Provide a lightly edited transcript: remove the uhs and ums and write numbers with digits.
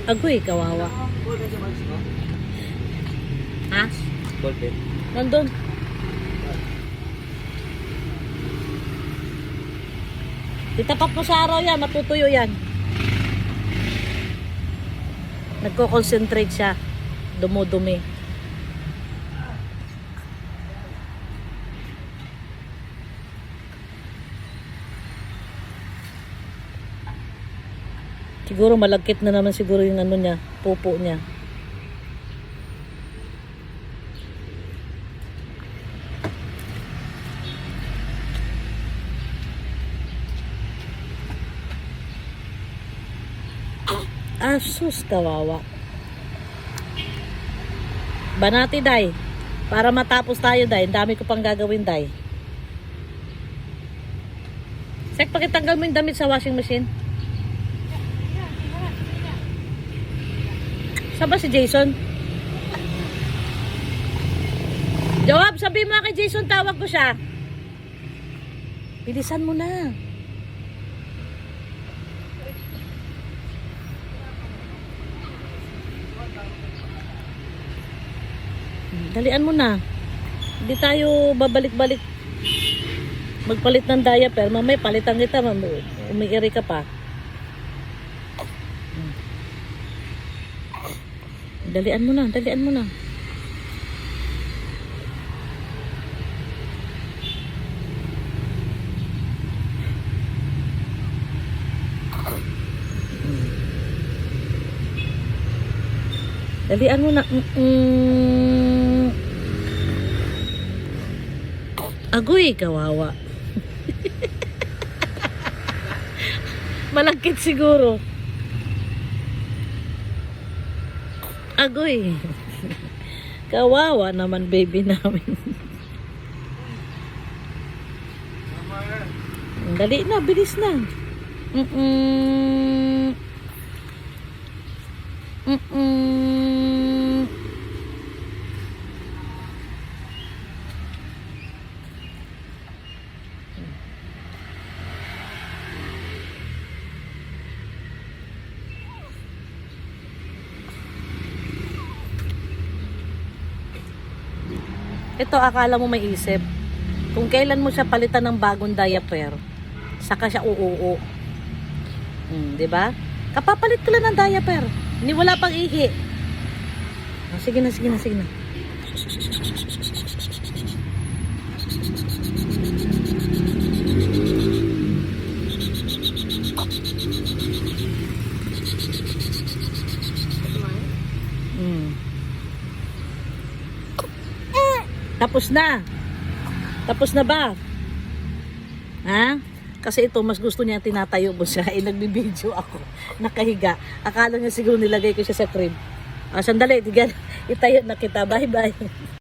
Agoy, kawawa. Ha? Golden. Nandun. Itapat mo sa araw yan, matutuyo yan. Nagko-concentrate siya. Dumudumi. Siguro malagkit na naman siguro yung ano niya, pupo niya. Asus, kawawa. Banati, day. Para matapos tayo, day. Ang dami ko pang gagawin, day. Sek, pakitanggal mo yung damit sa washing machine. Saan ba si Jason? Jawab, sabi mo kay Jason, tawag ko siya. Bilisan mo na. Dalian mo na. Hindi tayo babalik-balik magpalit ng diaper. Mamay palitan kita, umiiri ka pa. Dalian mo na, dalian mo na. Dalian mo na. Agoy, kawawa. Malagkit siguro. Agoy. Kawawa naman baby namin. Dali na, bilis na. Ito, akala mo may isip. Kung kailan mo siya palitan ng bagong diaper, saka siya uuo. Diba? Kapapalit ko lang ng diaper. Hindi, wala pang ihi. Oh, sige na, sige na, sige na. Tapos na. Tapos na ba? Ha? Kasi ito, mas gusto niya tinatayo mo siya. Nagbibideo ako. Nakahiga. Akala niya siguro nilagay ko siya sa crib. Sandali, itayo na kita. Bye-bye.